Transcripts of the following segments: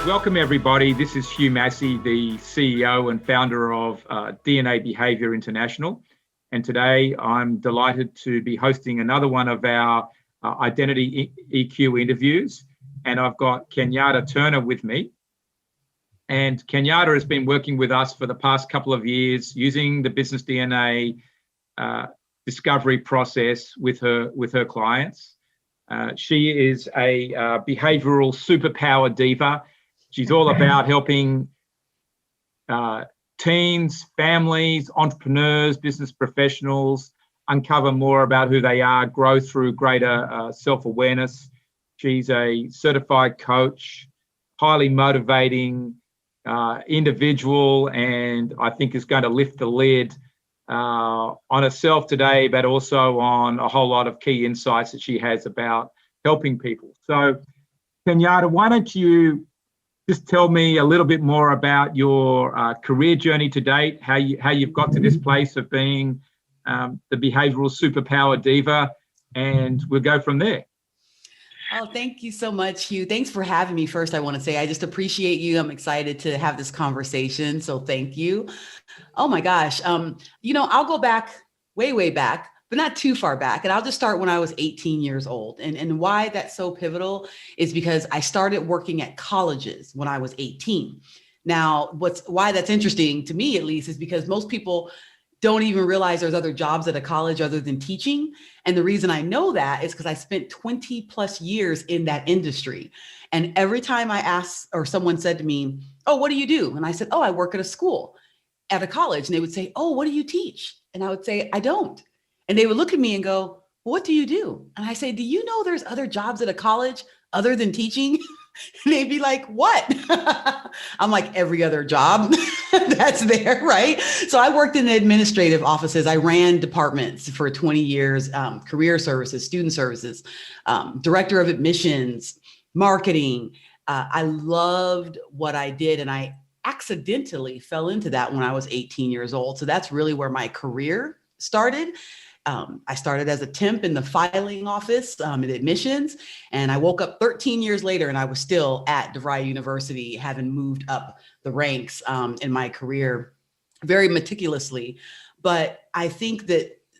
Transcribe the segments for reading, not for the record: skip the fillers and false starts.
Welcome, everybody. This is Hugh Massie, the CEO and founder of DNA Behavior International. And today I'm delighted to be hosting another one of our Identity EQ interviews. And I've got Kenyatta Turner with me. And Kenyatta has been working with us for the past couple of years using the business DNA discovery process with her clients. She is a behavioral superpower diva. She's all about helping teens, families, entrepreneurs, business professionals uncover more about who they are, grow through greater self-awareness. She's a certified coach, highly motivating individual, and I think is going to lift the lid on herself today, but also on a whole lot of key insights that she has about helping people. So, Kenyatta, why don't you just tell me a little bit more about your career journey to date, how you've got to this place of being the behavioral superpower diva, and we'll go from there. Oh, thank you so much, Hugh. Thanks for having me. First, I want to say I just appreciate you. I'm excited to have this conversation. So thank you. Oh my gosh. I'll go back way back, but not too far back. And I'll just start when I was 18 years old. And why that's so pivotal is because I started working at colleges when I was 18. Now, why that's interesting to me, at least, is because most people don't even realize there's other jobs at a college other than teaching. And the reason I know that is because I spent 20 plus years in that industry. And every time I asked, or someone said to me, "Oh, what do you do?" And I said, "Oh, I work at a school, at a college." And they would say, "Oh, what do you teach?" And I would say, "I don't." And they would look at me and go, "Well, what do you do?" And I say, "Do you know there's other jobs at a college other than teaching?" And they'd be like, "What?" I'm like, every other job that's there, right? So I worked in the administrative offices. I ran departments for 20 years, career services, student services, director of admissions, marketing. I loved what I did, and I accidentally fell into that when I was 18 years old. So that's really where my career started. I started as a temp in the filing office in admissions, and I woke up 13 years later and I was still at DeVry University, having moved up the ranks in my career very meticulously. But I think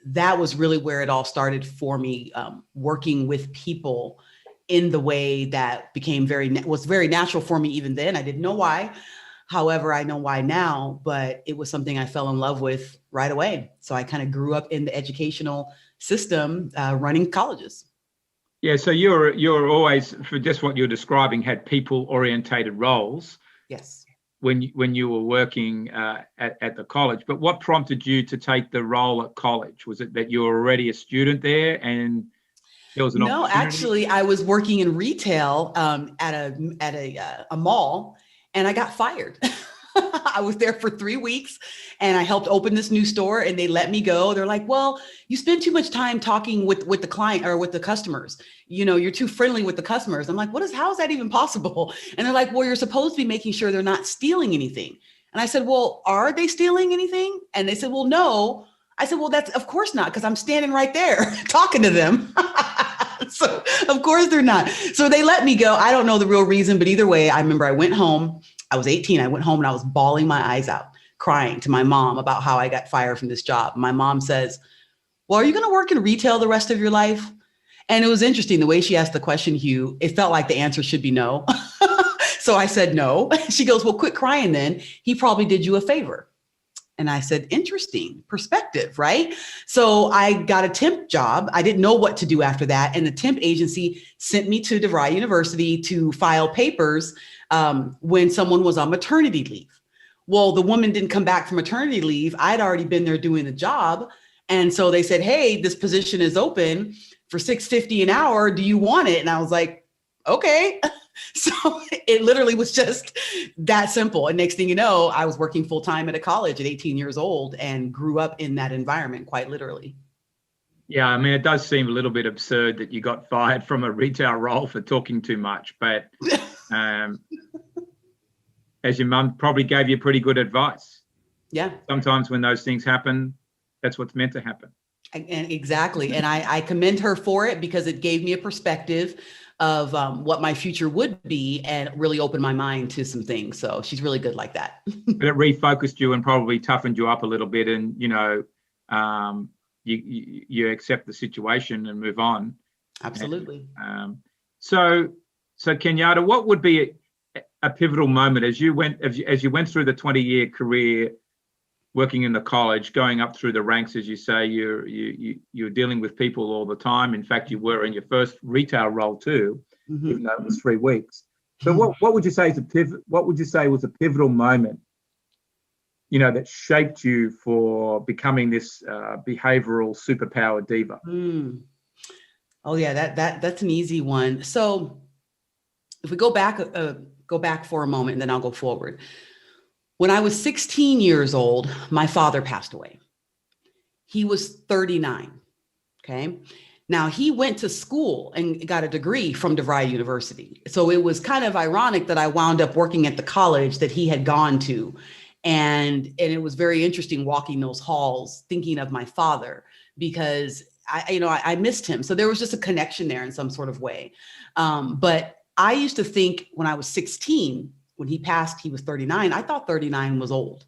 that was really where it all started for me, working with people in the way that was very natural for me even then. I didn't know why. However, I know why now, but it was something I fell in love with right away. So I kind of grew up in the educational system, running colleges. Yeah, so you're always, for just what you're describing, had people-orientated roles. Yes. When you were working at the college. But what prompted you to take the role at college? Was it that you were already a student there and there was an opportunity? No, actually, I was working in retail at a mall. And I got fired. I was there for 3 weeks and I helped open this new store and they let me go. They're like, "Well, you spend too much time talking with the client or with the customers. You're too friendly with the customers." I'm like, how is that even possible? And they're like, "Well, you're supposed to be making sure they're not stealing anything." And I said, "Well, are they stealing anything?" And they said, "Well, no." I said, "Well, that's of course not, because I'm standing right there talking to them." So of course they're not. So they let me go. I don't know the real reason, but either way, I remember I went home. I was 18. I went home and I was bawling my eyes out, crying to my mom about how I got fired from this job. My mom says, "Well, are you going to work in retail the rest of your life?" And it was interesting the way she asked the question, Hugh. It felt like the answer should be no. So I said no. She goes, "Well, quit crying then. He probably did you a favor." And I said, interesting perspective, right? So I got a temp job. I didn't know what to do after that. And the temp agency sent me to DeVry University to file papers when someone was on maternity leave. Well, the woman didn't come back from maternity leave. I'd already been there doing the job. And so they said, "Hey, this position is open for $6.50 an hour. Do you want it?" And I was like, "Okay." So it literally was just that simple. And next thing you know, I was working full time at a college at 18 years old and grew up in that environment quite literally. Yeah, I mean, it does seem a little bit absurd that you got fired from a retail role for talking too much, but as your mum probably gave you pretty good advice. Yeah. Sometimes when those things happen, that's what's meant to happen. And exactly. And I commend her for it because it gave me a perspective of what my future would be and really opened my mind to some things. So she's really good like that. But it refocused you and probably toughened you up a little bit, and you accept the situation and move on. Absolutely. And, so Kenyatta, what would be a pivotal moment as you went through the 20-year career working in the college, going up through the ranks? As you say, you're dealing with people all the time. In fact, you were in your first retail role too, even though it was 3 weeks. So what would you say is what would you say was a pivotal moment, that shaped you for becoming this behavioral superpower diva? Oh yeah, that's an easy one. So if we go back for a moment and then I'll go forward. When I was 16 years old, my father passed away. He was 39. Okay. Now he went to school and got a degree from DeVry University. So it was kind of ironic that I wound up working at the college that he had gone to. And it was very interesting walking those halls, thinking of my father, because I missed him. So there was just a connection there in some sort of way. But I used to think when I was 16, when he passed, he was 39. I thought 39 was old.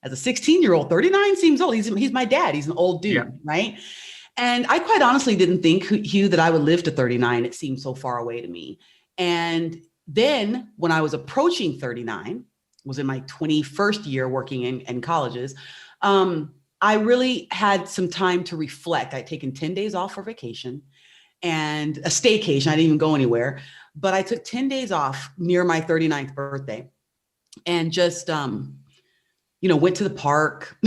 As a 16-year-old, 39 seems old. He's my dad. He's an old dude, right? And I quite honestly didn't think, Hugh, that I would live to 39. It seemed so far away to me. And then when I was approaching 39, was in my 21st year working in colleges, I really had some time to reflect. I'd taken 10 days off for vacation and a staycation. I didn't even go anywhere, but I took 10 days off near my 39th birthday and just, went to the park,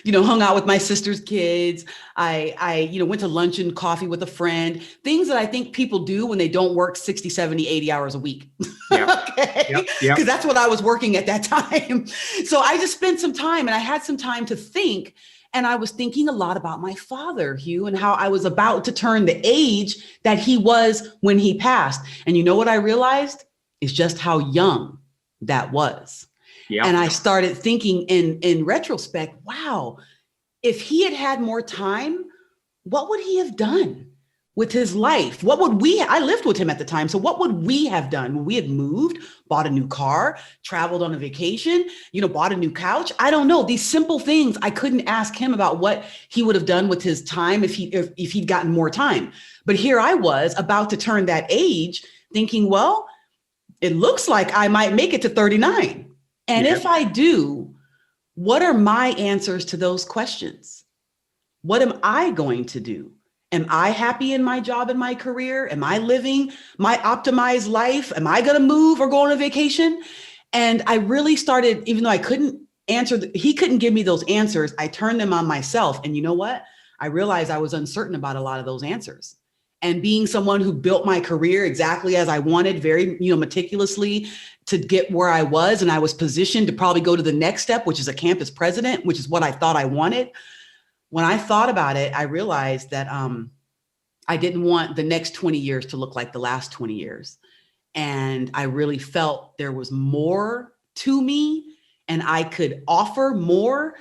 hung out with my sister's kids. I went to lunch and coffee with a friend, things that I think people do when they don't work 60, 70, 80 hours a week. Yeah. Okay. Because that's what I was working at that time. So I just spent some time and I had some time to think. And I was thinking a lot about my father, Hugh, and how I was about to turn the age that he was when he passed. And you know what I realized is just how young that was. Yep. And I started thinking in retrospect, wow, if he had had more time, what would he have done with his life? I lived with him at the time. So what would we have done? We had moved, bought a new car, traveled on a vacation, bought a new couch. I don't know. These simple things, I couldn't ask him about what he would have done with his time if he'd gotten more time. But here I was about to turn that age thinking, well, it looks like I might make it to 39. And if I do, what are my answers to those questions? What am I going to do? Am I happy in my job and my career? Am I living my optimized life? Am I going to move or go on a vacation? And I really started, even though I couldn't he couldn't give me those answers, I turned them on myself. And you know what? I realized I was uncertain about a lot of those answers. And being someone who built my career exactly as I wanted, very, meticulously to get where I was. And I was positioned to probably go to the next step, which is a campus president, which is what I thought I wanted. When I thought about it, I realized that I didn't want the next 20 years to look like the last 20 years. And I really felt there was more to me and I could offer more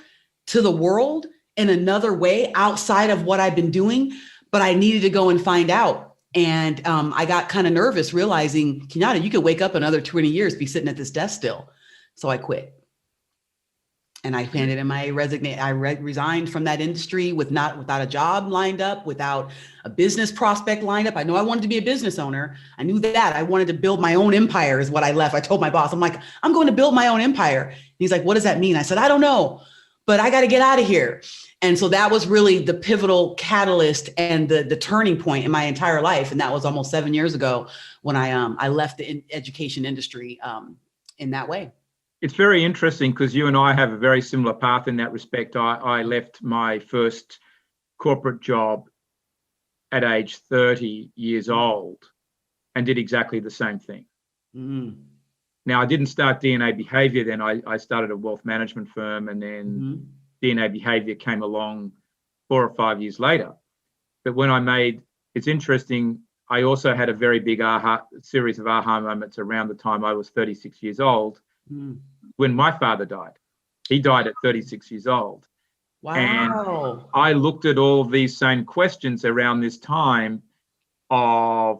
to the world in another way outside of what I've been doing. But I needed to go and find out. And I got kind of nervous realizing, Kenyatta, you could wake up another 20 years, be sitting at this desk still. So I quit. And I handed in my resignation. I resigned from that industry without a job lined up, without a business prospect lined up. I know I wanted to be a business owner. I knew that. I wanted to build my own empire is what I left. I told my boss, I'm like, I'm going to build my own empire. And he's like, what does that mean? I said, I don't know, but I got to get out of here. And so that was really the pivotal catalyst and the turning point in my entire life. And that was almost 7 years ago when I left the education industry in that way. It's very interesting because you and I have a very similar path in that respect. I left my first corporate job at age 30 years old and did exactly the same thing. Mm. Now, I didn't start DNA Behavior then. I started a wealth management firm, and then DNA Behavior came along 4 or 5 years later. But it's interesting, I also had a very big series of aha moments around the time I was 36 years old when my father died. He died at 36 years old. Wow. And I looked at all of these same questions around this time of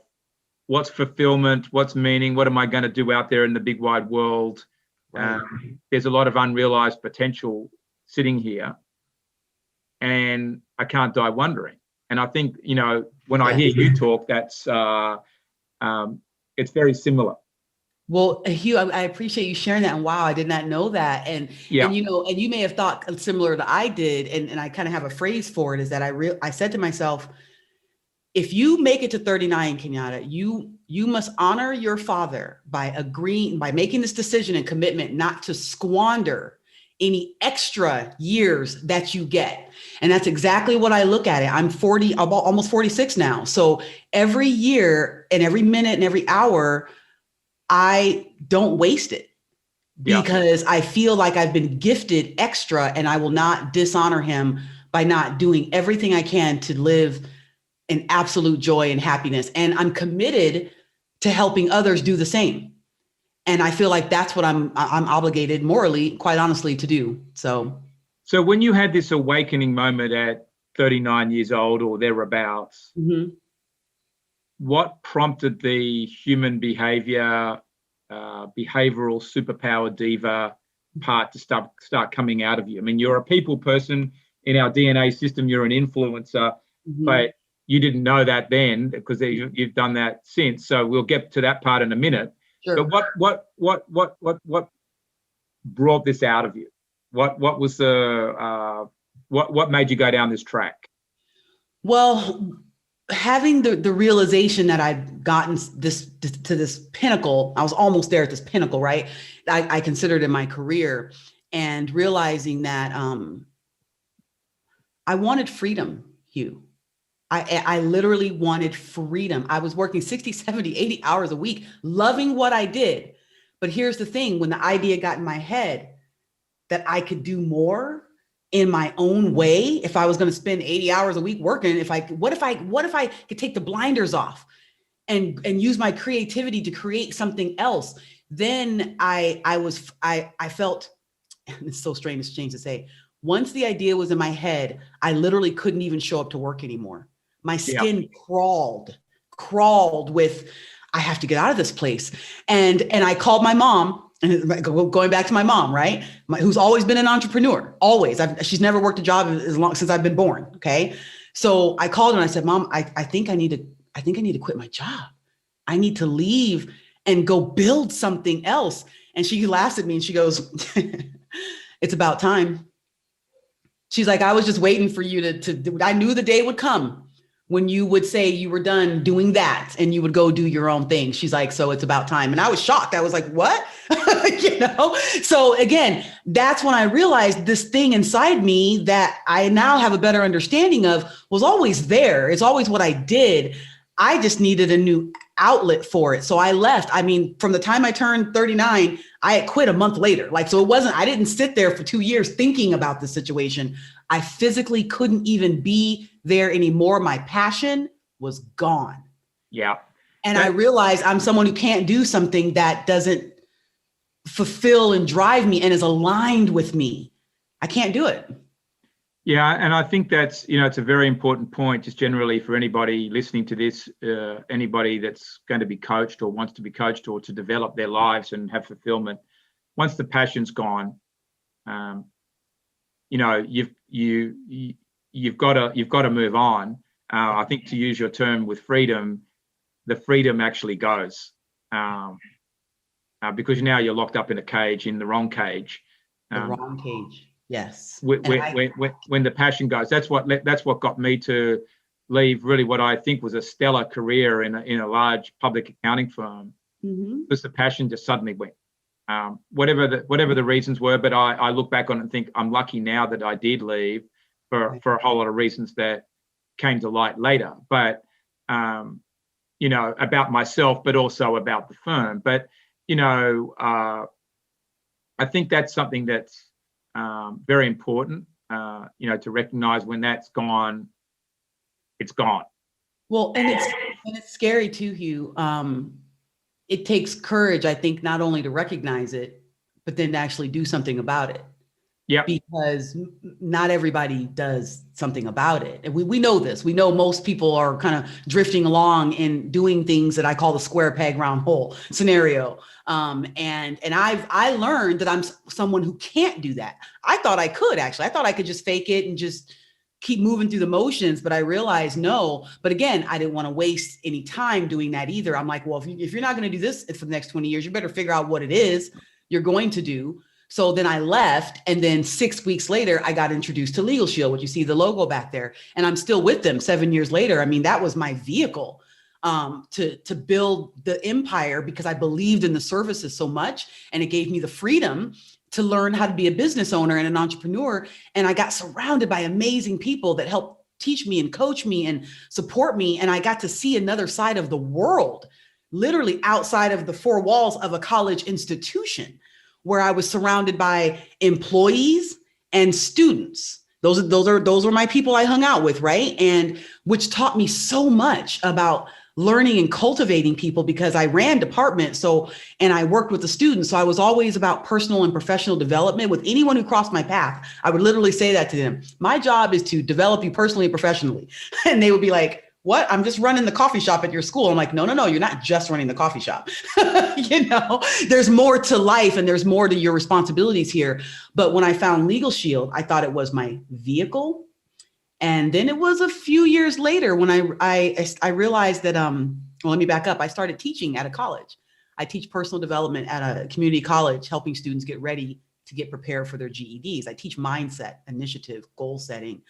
what's fulfillment, what's meaning, what am I going to do out there in the big wide world? Right. There's a lot of unrealized potential sitting here, and I can't die wondering. And I think, when I hear you talk, that's it's very similar. Well, Hugh, I appreciate you sharing that. And wow, I did not know that. And you may have thought similar to I did. And I kind of have a phrase for it, is that I said to myself, if you make it to 39, Kenyatta, you must honor your father by making this decision and commitment not to squander any extra years that you get. And that's exactly what I look at it. I'm 40, almost 46 now. So every year and every minute and every hour, I don't waste it, because I feel like I've been gifted extra, and I will not dishonor him by not doing everything I can to live in absolute joy and happiness. And I'm committed to helping others do the same. And I feel like that's what I'm obligated morally, quite honestly, to do. So when you had this awakening moment at 39 years old or thereabouts, what prompted the human behavior, behavioral superpower diva part to start coming out of you? I mean, you're a people person. In our DNA system, you're an influencer, but you didn't know that then, because you've done that since. So we'll get to that part in a minute. Sure. But what brought this out of you? What was the what made you go down this track? Well, having the realization that I'd gotten to this pinnacle, I was almost there at this pinnacle, right? I considered in my career, and realizing that I wanted freedom, Hugh. I literally wanted freedom. I was working 60, 70, 80 hours a week, loving what I did. But here's the thing, when the idea got in my head that I could do more in my own way, if I was going to spend 80 hours a week working, what if I could take the blinders off and use my creativity to create something else? Then I felt, and it's so strange to say, once the idea was in my head, I literally couldn't even show up to work anymore. My skin crawled with, I have to get out of this place. And I called my mom, and going back to my mom, right? Who's always been an entrepreneur, always. She's never worked a job since I've been born. Okay. So I called her and I said, Mom, I think I need to quit my job. I need to leave and go build something else. And she laughs at me and she goes, it's about time. She's like, I was just waiting for you to I knew the day would come when you would say you were done doing that and you would go do your own thing. She's like, so it's about time. And I was shocked. I was like, what? So again, that's when I realized this thing inside me that I now have a better understanding of was always there. It's always what I did. I just needed a new outlet for it. So I left. I mean, from the time I turned 39, I had quit a month later. So I didn't sit there for 2 years thinking about the situation. I physically couldn't even be there anymore. My passion was gone. Yeah. And I realized I'm someone who can't do something that doesn't fulfill and drive me and is aligned with me. I can't do it. Yeah, and I think that's, it's a very important point, just generally for anybody listening to this, anybody that's going to be coached or wants to be coached or to develop their lives and have fulfillment. Once the passion's gone, you've got to move on. I think, to use your term with freedom, the freedom actually goes, because now you're locked up in a cage, in the wrong cage. The wrong cage. Yes. When the passion goes, that's what got me to leave really what I think was a stellar career in a large public accounting firm, because the passion just suddenly went. Whatever the reasons were, but I look back on it and think I'm lucky now that I did leave for a whole lot of reasons that came to light later. But about myself, but also about the firm. But I think that's something that's very important, to recognize when that's gone, it's gone. Well, and it's scary too, Hugh. It takes courage, I think, not only to recognize it, but then to actually do something about it. Yeah. Because not everybody does something about it. And we know this. We know most people are kind of drifting along and doing things that I call the square peg round hole scenario. And I learned that I'm someone who can't do that. I thought I could actually. I thought I could just fake it and just keep moving through the motions, but I realized no. But again, I didn't want to waste any time doing that either. I'm like, well, if you're not going to do this for the next 20 years, you better figure out what it is you're going to do. So then I left, and then 6 weeks later, I got introduced to LegalShield, which you see the logo back there, and I'm still with them 7 years later. I mean, that was my vehicle to build the empire, because I believed in the services so much, and it gave me the freedom to learn how to be a business owner and an entrepreneur. And I got surrounded by amazing people that helped teach me and coach me and support me. And I got to see another side of the world, literally outside of the four walls of a college institution, where I was surrounded by employees and students. Those were my people I hung out with, right? And which taught me so much about learning and cultivating people, because I ran departments. And I worked with the students. So I was always about personal and professional development with anyone who crossed my path. I would literally say that to them. My job is to develop you personally and professionally. And they would be like, what? I'm just running the coffee shop at your school. I'm like, no, you're not just running the coffee shop. There's more to life, and there's more to your responsibilities here. But when I found LegalShield, I thought it was my vehicle. And then it was a few years later when I realized that, well, let me back up. I started teaching at a college. I teach personal development at a community college, helping students get ready to get prepared for their GEDs. I teach mindset, initiative, goal setting.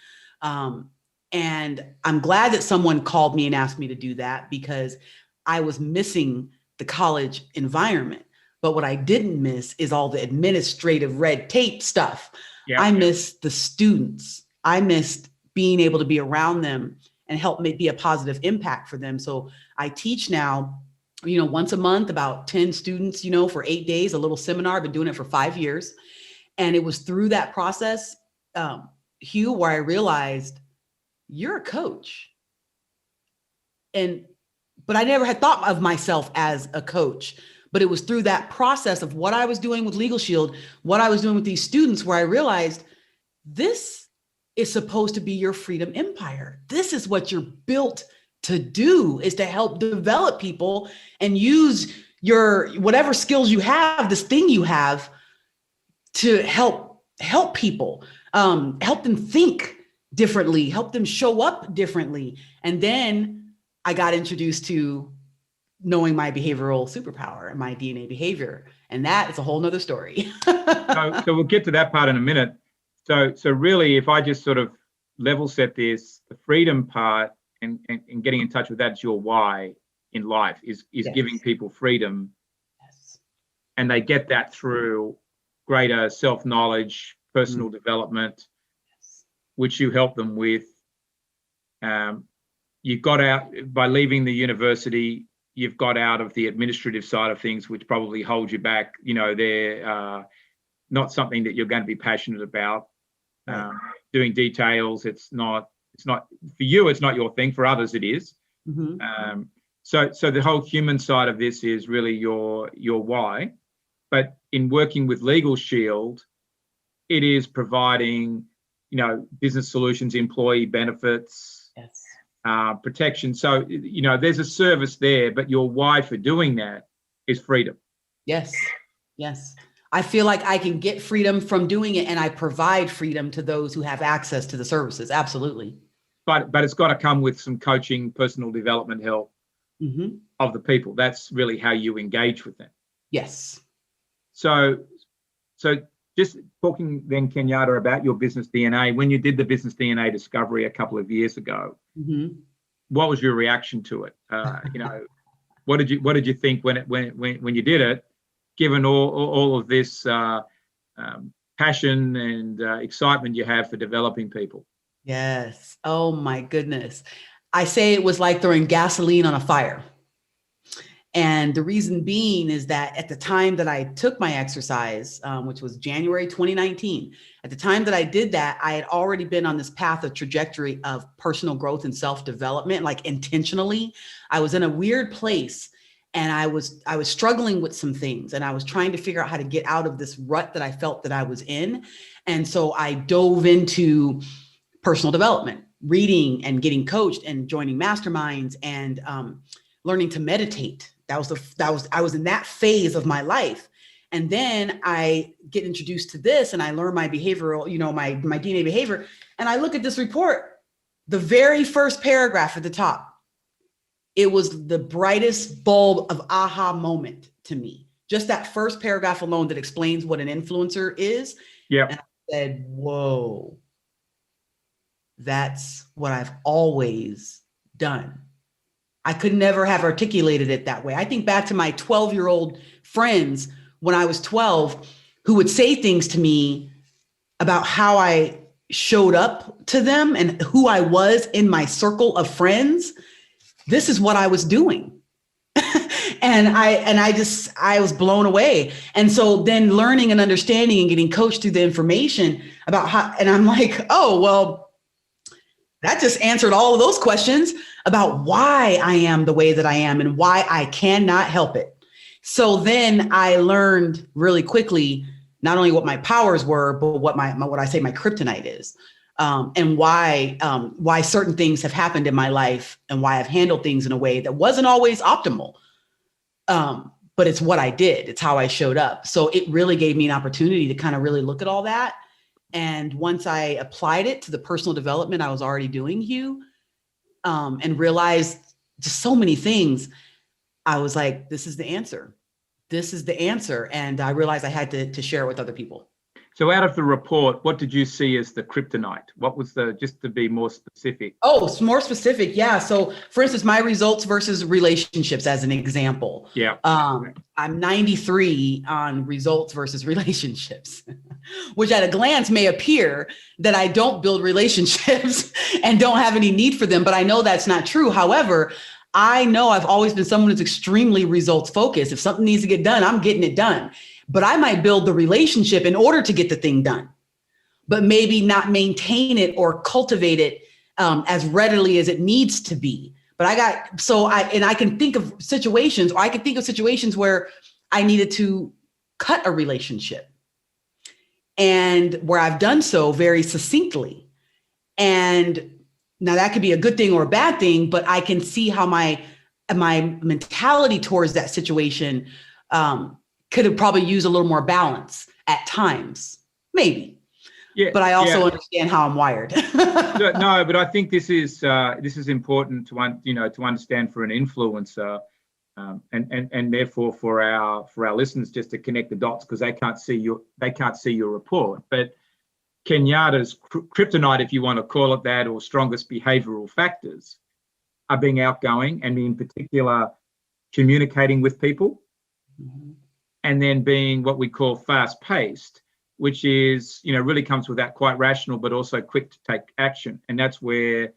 And I'm glad that someone called me and asked me to do that, because I was missing the college environment. But what I didn't miss is all the administrative red tape stuff. Yeah. I missed the students. I missed being able to be around them and help be a positive impact for them. So I teach now, once a month, about 10 students, for 8 days, a little seminar. I've been doing it for 5 years. And it was through that process, Hugh, where I realized, you're a coach. But I never had thought of myself as a coach. But it was through that process of what I was doing with LegalShield, what I was doing with these students, where I realized this is supposed to be your freedom empire. This is what you're built to do, is to help develop people and use your whatever skills you have, this thing you have, to help people, help them think differently, help them show up differently. And then I got introduced to knowing my behavioral superpower and my DNA behavior. And that is a whole nother story. So we'll get to that part in a minute. So really, if I just sort of level set this, the freedom part and getting in touch with that's your why in life is yes. Giving people freedom. Yes. And they get that through greater self-knowledge, personal development, which you help them with. You got out by leaving the university, you've got out of the administrative side of things, which probably holds you back. They're not something that you're going to be passionate about. Doing details, it's not for you, it's not your thing. For others, it is. Mm-hmm. So the whole human side of this is really your why. But in working with LegalShield, it is providing business solutions, employee benefits, yes. Protection. So, there's a service there, but your why for doing that is freedom. Yes. Yes. I feel like I can get freedom from doing it, and I provide freedom to those who have access to the services. Absolutely. But it's got to come with some coaching, personal development help of the people. That's really how you engage with them. Yes. So just talking then, Kenyatta, about your business DNA, when you did the business DNA discovery a couple of years ago, what was your reaction to it? What did you think when you did it, given all of this passion and excitement you have for developing people? Yes. Oh my goodness. I say it was like throwing gasoline on a fire. And the reason being is that at the time that I took my exercise, which was January 2019, at the time that I did that, I had already been on this path of trajectory of personal growth and self-development, like intentionally. I was in a weird place. And I was struggling with some things, and I was trying to figure out how to get out of this rut that I felt that I was in. And so I dove into personal development, reading and getting coached and joining masterminds and learning to meditate. I was in that phase of my life. And then I get introduced to this, and I learn my behavioral, my DNA behavior. And I look at this report, the very first paragraph at the top. It was the brightest bulb of aha moment to me. Just that first paragraph alone that explains what an influencer is. Yeah. And I said, whoa, that's what I've always done. I could never have articulated it that way. I think back to my 12-year-old friends when I was 12, who would say things to me about how I showed up to them and who I was in my circle of friends. This is what I was doing. And I was blown away. And so then learning and understanding and getting coached through the information about how, and I'm like, oh, well, that just answered all of those questions about why I am the way that I am and why I cannot help it. So then I learned really quickly, not only what my powers were, but what my kryptonite is. And why certain things have happened in my life and why I've handled things in a way that wasn't always optimal. But it's what I did. It's how I showed up. So it really gave me an opportunity to kind of really look at all that. And once I applied it to the personal development I was already doing, Hugh, and realized just so many things, I was like, this is the answer. This is the answer. And I realized I had to share it with other people. So out of the report, what did you see as the kryptonite? What was just to be more specific? Oh, it's more specific. Yeah. So for instance, my results versus relationships as an example. Yeah. I'm 93 on results versus relationships, which at a glance may appear that I don't build relationships and don't have any need for them, but I know that's not true. However, I know I've always been someone who's extremely results focused. If something needs to get done, I'm getting it done. But I might build the relationship in order to get the thing done, but maybe not maintain it or cultivate it as readily as it needs to be. But I can think of situations, where I needed to cut a relationship and where I've done so very succinctly. And now that could be a good thing or a bad thing, but I can see how my mentality towards that situation could have probably used a little more balance at times, maybe. Yeah, but I also understand how I'm wired. No, but I think this is important to understand for an influencer, and therefore for our listeners, just to connect the dots, because they can't see your report. But Kenyatta's kryptonite, if you want to call it that, or strongest behavioral factors, are being outgoing and in particular communicating with people. Mm-hmm. And then being what we call fast-paced, which is, really comes with that quite rational, but also quick to take action. And that's where,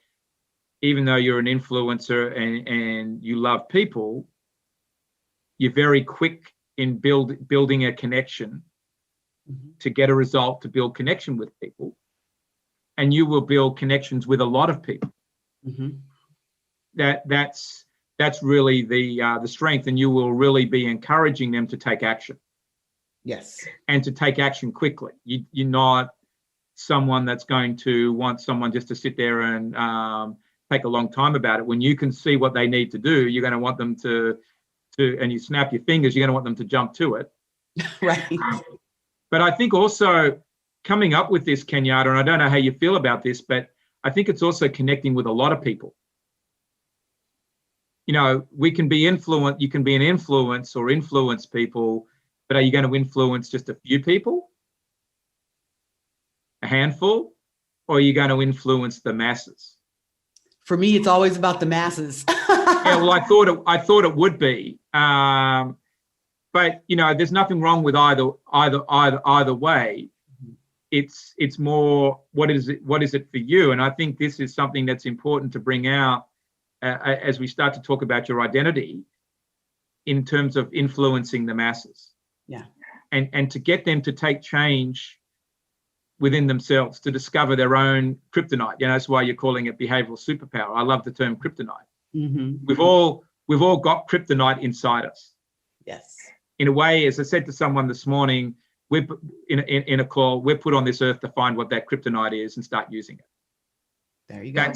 even though you're an influencer and you love people, you're very quick in building a connection mm-hmm. to get a result, to build connection with people. And you will build connections with a lot of people. Mm-hmm. That's really the strength, and you will really be encouraging them to take action. Yes. And to take action quickly. You're not someone that's going to want someone just to sit there and take a long time about it. When you can see what they need to do, you're going to want them to, and you snap your fingers, you're going to want them to jump to it. Right. But I think also coming up with this, Kenyatta, and I don't know how you feel about this, but I think it's also connecting with a lot of people. We can be influenced, you can be an influence or influence people, but are you going to influence just a few people? A handful? Or are you going to influence the masses? For me, it's always about the masses. Yeah, well, I thought it would be. But there's nothing wrong with either way. It's more, what is it for you? And I think this is something that's important to bring out as we start to talk about your identity in terms of influencing the masses. Yeah. And to get them to take change within themselves, to discover their own kryptonite. That's why you're calling it behavioral superpower. I love the term kryptonite. Mm-hmm. We've all we've all got kryptonite inside us. Yes. In a way, as I said to someone this morning, we're in a call, we're put on this earth to find what that kryptonite is and start using it. There you go.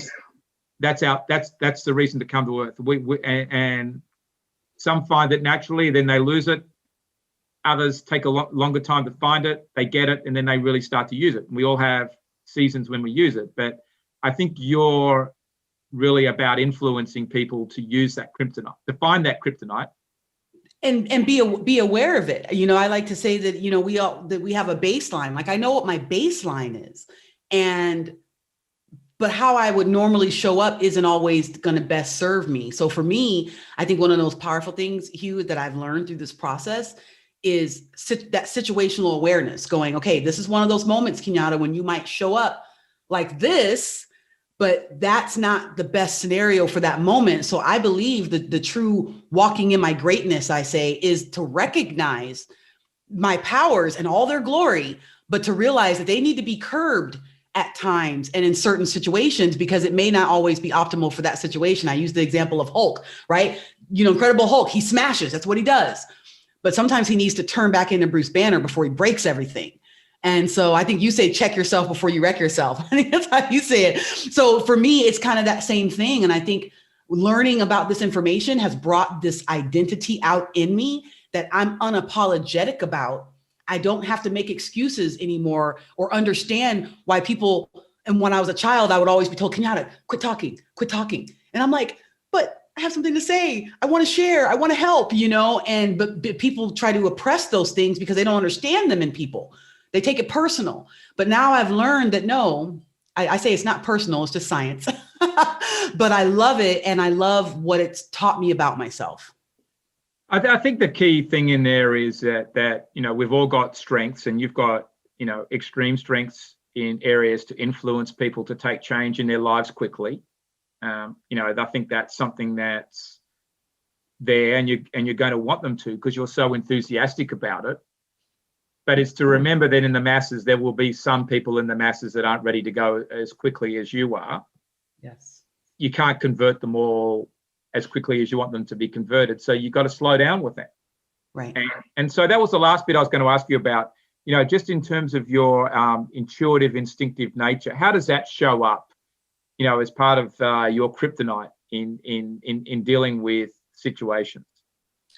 That's the reason to come to earth. And some find it naturally, then they lose it. Others take a longer time to find it, they get it, and then they really start to use it. And we all have seasons when we use it. But I think you're really about influencing people to use that kryptonite, to find that kryptonite. And be aware of it. You know, I like to say that, you know, we have a baseline. Like, I know what my baseline is. But how I would normally show up isn't always going to best serve me. So for me, I think one of those powerful things, Hugh, that I've learned through this process is that situational awareness, going, okay, this is one of those moments, Kenyatta, when you might show up like this, but that's not the best scenario for that moment. So I believe that the true walking in my greatness, I say, is to recognize my powers and all their glory, but to realize that they need to be curbed at times and in certain situations, because it may not always be optimal for that situation. I use the example of Hulk, right? You know, Incredible Hulk, he smashes, that's what he does. But sometimes he needs to turn back into Bruce Banner before he breaks everything. And so I think you say, check yourself before you wreck yourself. I think that's how you say it. So for me, it's kind of that same thing. And I think learning about this information has brought this identity out in me that I'm unapologetic about. I don't have to make excuses anymore or understand why people, and when I was a child, I would always be told, Kenyatta, quit talking, quit talking. And I'm like, but I have something to say. I want to share. I want to help, you know, but people try to oppress those things because they don't understand them in people. They take it personal. But now I've learned that no, I say it's not personal, it's just science. But I love it. And I love what it's taught me about myself. I think the key thing in there is that, you know, we've all got strengths, and you've got, you know, extreme strengths in areas to influence people to take change in their lives quickly. You know, I think that's something that's there, and you're going to want them to, because you're so enthusiastic about it. But it's to remember that in the masses, there will be some people in the masses that aren't ready to go as quickly as you are. Yes. You can't convert them all as quickly as you want them to be converted. So you've got to slow down with that. Right. And so that was the last bit I was going to ask you about, you know, just in terms of your intuitive, instinctive nature, how does that show up, you know, as part of your kryptonite in dealing with situations?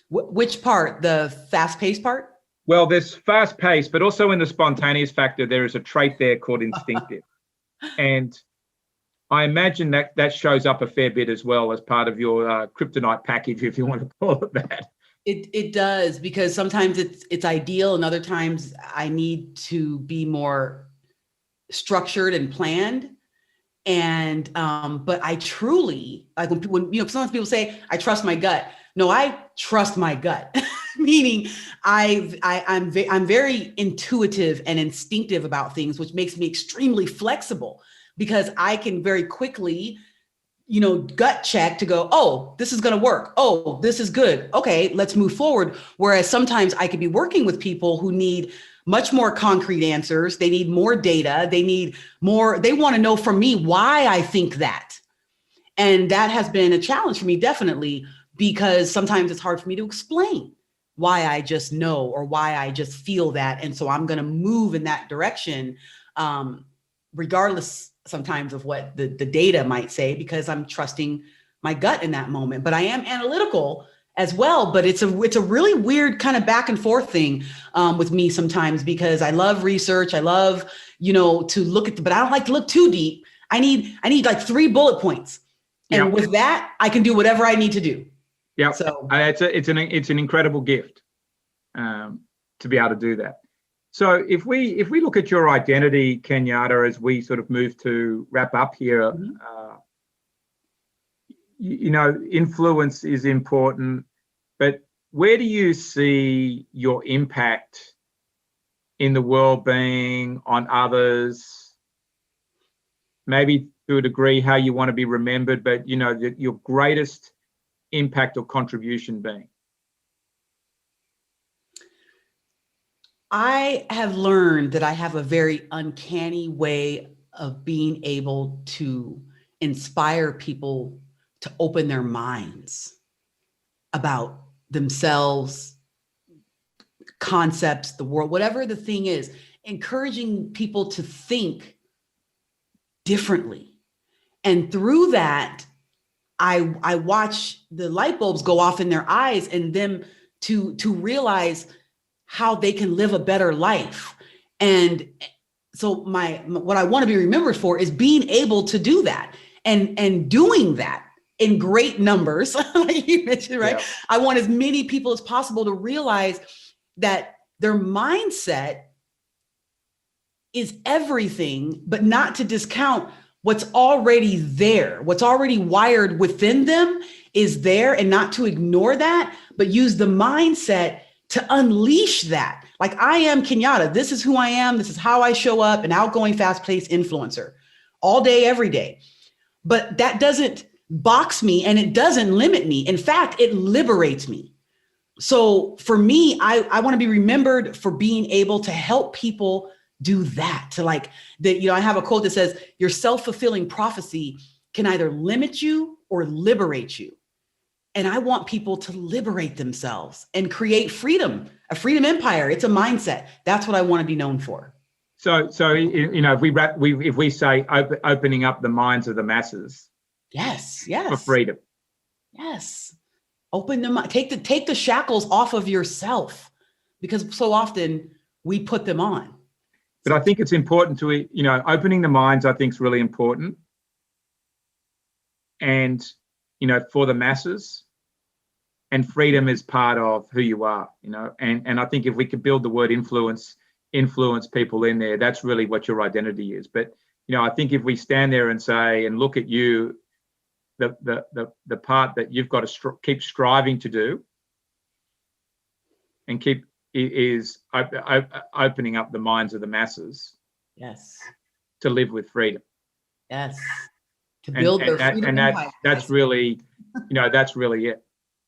Which part? The fast-paced part? Well, there's fast-paced, but also in the spontaneous factor, there is a trait there called instinctive. And I imagine that shows up a fair bit as well as part of your kryptonite package, if you want to call it that. It does, because sometimes it's ideal, and other times I need to be more structured and planned. And but I truly, like, when you know, sometimes people say I trust my gut. No, I trust my gut. Meaning I'm very intuitive and instinctive about things, which makes me extremely flexible, because I can very quickly, you know, gut check to go, oh, this is going to work. Oh, this is good. Okay, let's move forward. Whereas sometimes I could be working with people who need much more concrete answers. They need more data. They need more. They want to know from me why I think that. And that has been a challenge for me, definitely, because sometimes it's hard for me to explain why I just know or why I just feel that. And so I'm going to move in that direction, regardless sometimes of what the data might say, because I'm trusting my gut in that moment. But I am analytical as well. But it's a really weird kind of back and forth thing with me sometimes, because I love research. I love, you know, to look at, but I don't like to look too deep. I need like 3 bullet points. And with that, I can do whatever I need to do. Yeah. So it's an incredible gift to be able to do that. So if we look at your identity, Kenyatta, as we sort of move to wrap up here, you know, influence is important, but where do you see your impact in the world being on others? Maybe to a degree how you want to be remembered, but, you know, your greatest impact or contribution being? I have learned that I have a very uncanny way of being able to inspire people to open their minds. about themselves, concepts, the world, whatever the thing is, encouraging people to think differently. And through that, I watch the light bulbs go off in their eyes and them to realize how they can live a better life. And so what I want to be remembered for is being able to do that and doing that in great numbers, like you mentioned, right? Yeah. I want as many people as possible to realize that their mindset is everything, but not to discount what's already there, what's already wired within them is there, and not to ignore that, but use the mindset to unleash that. Like, I am Kenyatta. This is who I am. This is how I show up, an outgoing, fast-paced influencer all day, every day. But that doesn't box me and it doesn't limit me. In fact, it liberates me. So for me, I want to be remembered for being able to help people do that. To like that, I have a quote that says, your self-fulfilling prophecy can either limit you or liberate you. And I want people to liberate themselves and create freedom, a freedom empire. It's a mindset. That's what I want to be known for. So if we say opening up the minds of the masses. Yes. For freedom. Yes. Open them up. Take the shackles off of yourself, because so often we put them on. But I think it's important to, opening the minds, I think is really important. And, for the masses, and freedom is part of who you are, and I think if we could build the word influence people in there, that's really what your identity is. But, I think if we stand there and say, and look at you, the part that you've got to keep striving to do and is opening up the minds of the masses. Yes. To live with freedom. Yes. To build their freedom. And that's really, that's really it.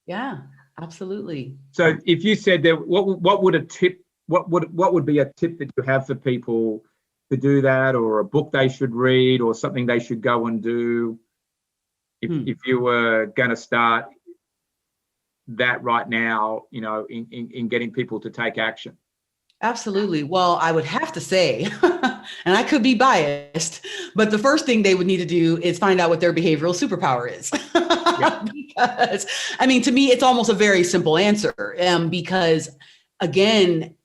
Yeah, absolutely. So if you said that, what would be a tip that you have for people to do that, or a book they should read, or something they should go and do? If you were going to start that right now, in getting people to take action. Absolutely. Well, I would have to say, and I could be biased, but the first thing they would need to do is find out what their behavioral superpower is. Yeah. Because, to me, it's almost a very simple answer. Because again,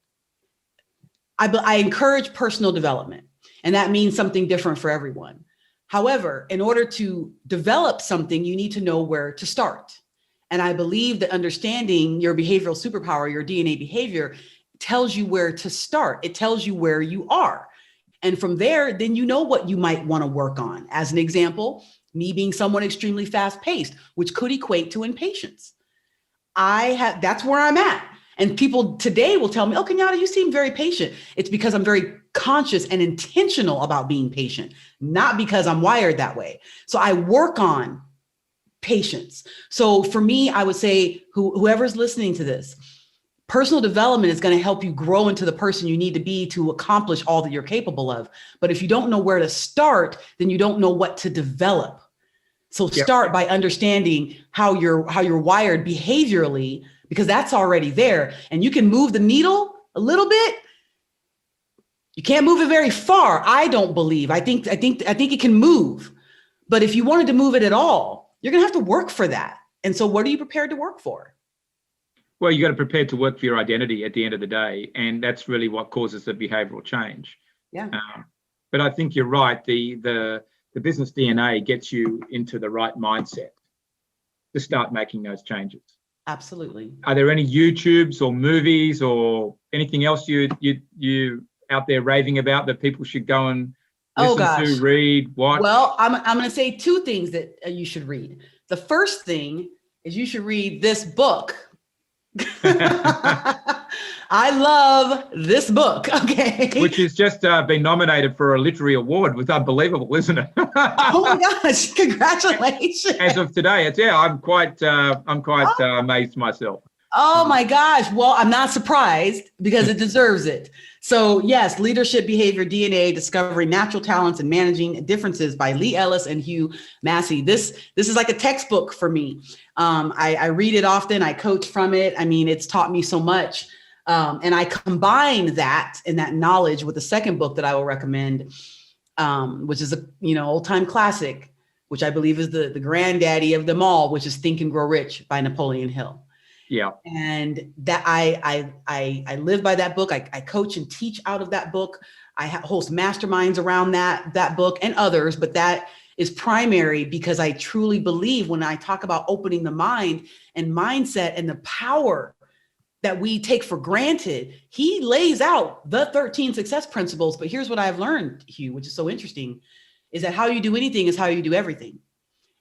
I encourage personal development, and that means something different for everyone. However, in order to develop something, you need to know where to start. And I believe that understanding your behavioral superpower, your DNA behavior, tells you where to start. It tells you where you are. And from there, then you know what you might want to work on. As an example, me being someone extremely fast-paced, which could equate to impatience. That's where I'm at. And people today will tell me, oh, Kenyatta, you seem very patient. It's because I'm very conscious and intentional about being patient, not because I'm wired that way. So I work on patience. So for me, I would say whoever's listening to this, personal development is going to help you grow into the person you need to be to accomplish all that you're capable of. But if you don't know where to start, then you don't know what to develop. So start by understanding how you're wired behaviorally, because that's already there, and you can move the needle a little bit. You can't move it very far, I don't believe. I think it can move, but if you wanted to move it at all, you're gonna have to work for that. And so, what are you prepared to work for? Well, you got to prepare to work for your identity at the end of the day, and that's really what causes the behavioural change. Yeah. But I think you're right. The business DNA gets you into the right mindset to start making those changes. Absolutely. Are there any YouTubes or movies or anything else you out there raving about that people should go and listen to, read, watch? Well, I'm going to say two things that you should read. The first thing is you should read this book. I love this book. Okay. Which has just been nominated for a literary award. It's unbelievable, isn't it? Oh my gosh! Congratulations. As of today, I'm quite amazed myself. Oh my gosh. Well, I'm not surprised because it deserves it. So yes, Leadership Behavior DNA, Discovering Natural Talents and Managing Differences by Lee Ellis and Hugh Massie. This is like a textbook for me. I read it often. I coach from it. I mean, it's taught me so much. And I combine that and that knowledge with the second book that I will recommend, which is a old time classic, which I believe is the granddaddy of them all, which is Think and Grow Rich by Napoleon Hill. Yeah. And that I live by that book. I coach and teach out of that book. I host masterminds around that book and others, but that is primary because I truly believe when I talk about opening the mind and mindset and the power that we take for granted, he lays out the 13 success principles. But here's what I've learned, Hugh, which is so interesting, is that how you do anything is how you do everything,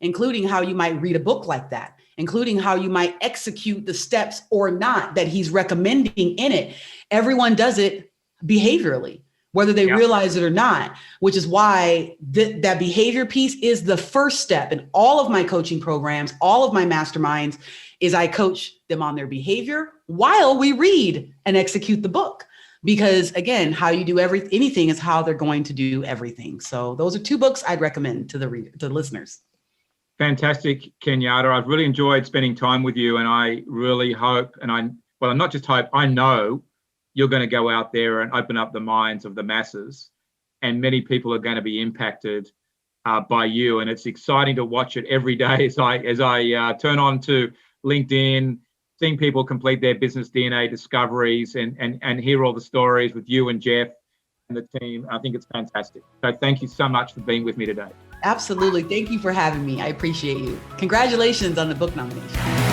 including how you might read a book like that, including how you might execute the steps or not that he's recommending in it. Everyone does it behaviorally, whether they realize it or not, which is why that behavior piece is the first step in all of my coaching programs, all of my masterminds, is I coach them on their behavior while we read and execute the book. Because again, how you do anything is how they're going to do everything. So those are two books I'd recommend to the listeners. Fantastic, Kenyatta. I've really enjoyed spending time with you, and I really hope, not just hope, I know you're going to go out there and open up the minds of the masses, and many people are going to be impacted by you. And it's exciting to watch it every day as I turn on to LinkedIn, seeing people complete their business DNA discoveries and hear all the stories with you and Jeff and the team. I think it's fantastic. So thank you so much for being with me today. Absolutely. Thank you for having me. I appreciate you. Congratulations on the book nomination.